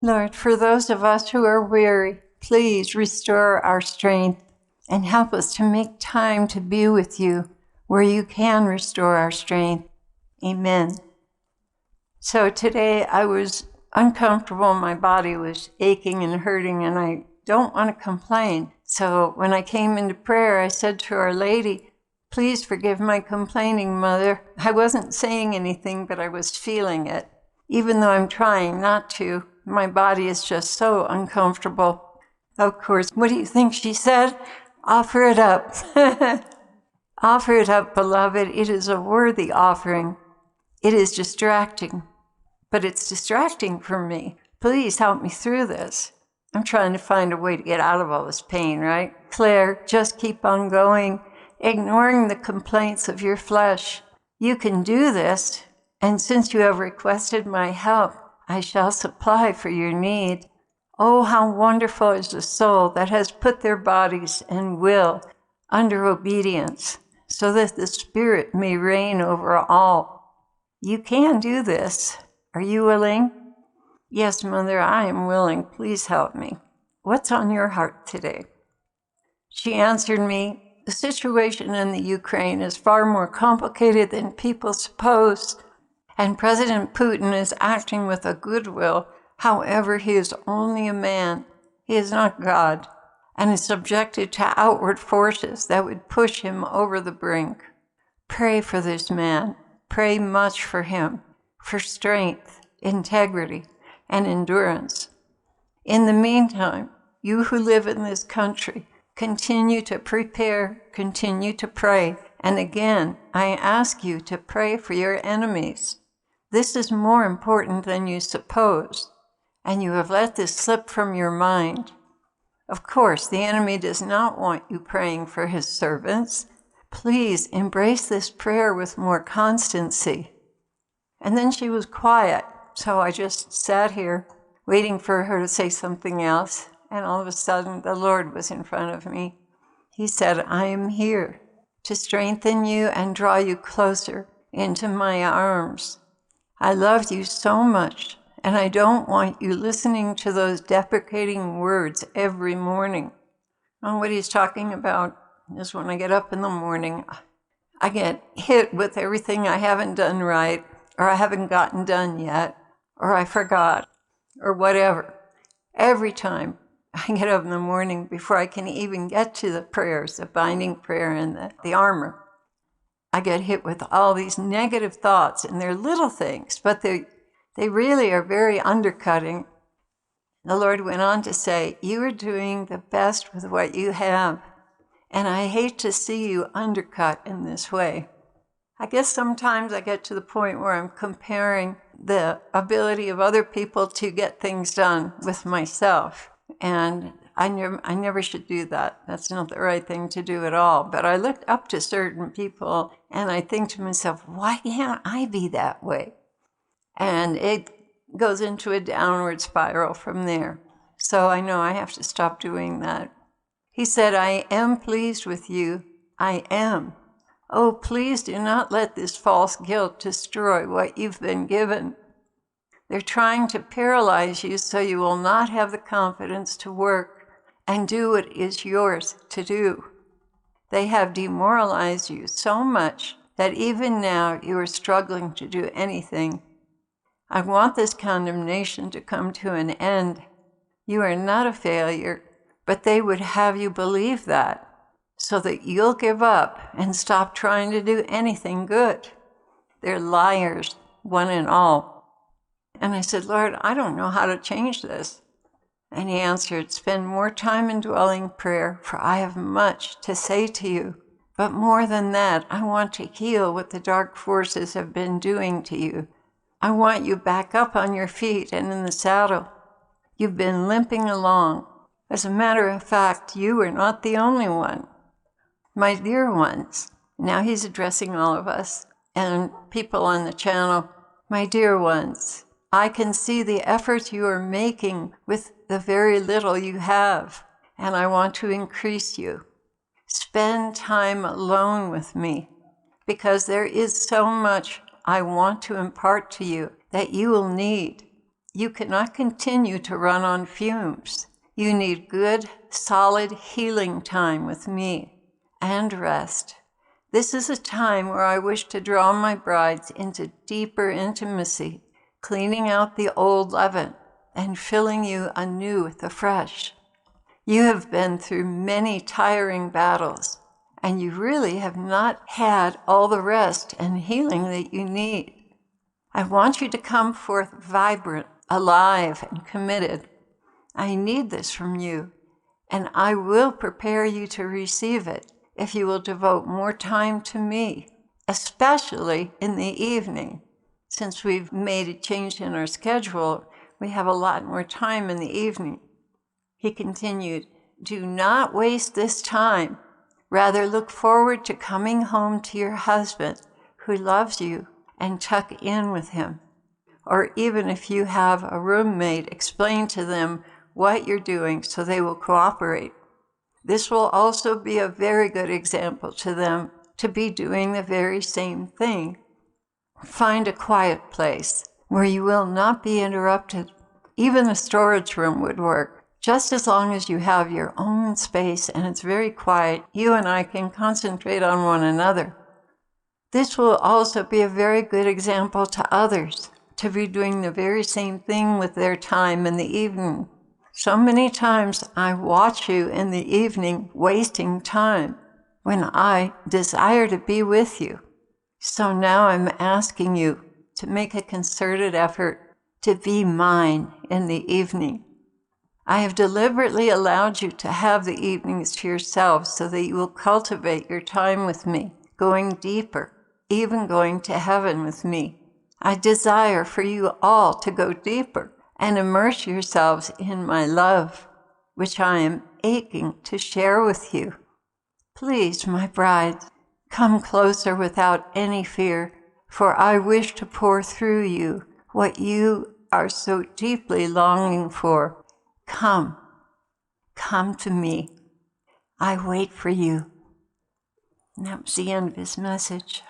Lord, for those of us who are weary, please restore our strength and help us to make time to be with you where you can restore our strength. Amen. So today I was uncomfortable. My body was aching and hurting, and I don't want to complain. So when I came into prayer, I said to Our Lady, please forgive my complaining, Mother. I wasn't saying anything, but I was feeling it. Even though I'm trying not to, my body is just so uncomfortable. Of course, what do you think she said? Offer it up. Offer it up, beloved. It is a worthy offering. It is distracting, but it's distracting for me. Please help me through this. I'm trying to find a way to get out of all this pain, right? Claire, just keep on going, ignoring the complaints of your flesh. You can do this, and since you have requested my help, I shall supply for your need. Oh, how wonderful is the soul that has put their bodies and will under obedience, so that the Spirit may reign over all. You can do this. Are you willing? Yes, Mother, I am willing. Please help me. What's on your heart today? She answered me, the situation in the Ukraine is far more complicated than people suppose, and President Putin is acting with a goodwill. However, he is only a man. He is not God, and is subjected to outward forces that would push him over the brink. Pray for this man. Pray much for him, for strength, integrity, and endurance. In the meantime, you who live in this country, continue to prepare, continue to pray, and again, I ask you to pray for your enemies. This is more important than you suppose, and you have let this slip from your mind. Of course, the enemy does not want you praying for his servants. Please embrace this prayer with more constancy. And then she was quiet, so I just sat here waiting for her to say something else, and all of a sudden the Lord was in front of me. He said, I am here to strengthen you and draw you closer into my arms. I love you so much, and I don't want you listening to those deprecating words every morning. And what he's talking about is when I get up in the morning, I get hit with everything I haven't done right, or I haven't gotten done yet, or I forgot, or whatever. Every time I get up in the morning, before I can even get to the prayers, the binding prayer and the armor, I get hit with all these negative thoughts, and they're little things, but they really are very undercutting. The Lord went on to say, you are doing the best with what you have, and I hate to see you undercut in this way. I guess sometimes I get to the point where I'm comparing the ability of other people to get things done with myself, and I never should do that. That's not the right thing to do at all. But I look up to certain people, and I think to myself, why can't I be that way? And it goes into a downward spiral from there. So I know I have to stop doing that. He said, I am pleased with you. I am. Oh, please do not let this false guilt destroy what you've been given. They're trying to paralyze you so you will not have the confidence to work and do what is yours to do. They have demoralized you so much that even now you are struggling to do anything. I want this condemnation to come to an end. You are not a failure, but they would have you believe that, so that you'll give up and stop trying to do anything good. They're liars, one and all. And I said, Lord, I don't know how to change this. And he answered, spend more time in dwelling prayer, for I have much to say to you. But more than that, I want to heal what the dark forces have been doing to you. I want you back up on your feet and in the saddle. You've been limping along. As a matter of fact, you are not the only one. My dear ones, now he's addressing all of us and people on the channel. My dear ones, I can see the effort you are making with the very little you have, and I want to increase you. Spend time alone with me, because there is so much I want to impart to you that you will need. You cannot continue to run on fumes. You need good, solid healing time with me and rest. This is a time where I wish to draw my brides into deeper intimacy, cleaning out the old leaven and filling you anew with the fresh. You have been through many tiring battles, and you really have not had all the rest and healing that you need. I want you to come forth vibrant, alive, and committed. I need this from you, and I will prepare you to receive it if you will devote more time to me, especially in the evening. Since we've made a change in our schedule, we have a lot more time in the evening. He continued, do not waste this time. Rather, look forward to coming home to your husband who loves you and tuck in with him. Or even if you have a roommate, explain to them what you're doing so they will cooperate. This will also be a very good example to them to be doing the very same thing. Find a quiet place where you will not be interrupted. Even a storage room would work. Just as long as you have your own space and it's very quiet, you and I can concentrate on one another. This will also be a very good example to others to be doing the very same thing with their time in the evening. So many times I watch you in the evening wasting time when I desire to be with you. So now I'm asking you to make a concerted effort to be mine in the evening. I have deliberately allowed you to have the evenings to yourselves so that you will cultivate your time with me, going deeper, even going to heaven with me. I desire for you all to go deeper and immerse yourselves in my love, which I am aching to share with you. Please, my brides, come closer without any fear, for I wish to pour through you what you are so deeply longing for. Come to me. I wait for you. And that was the end of his message.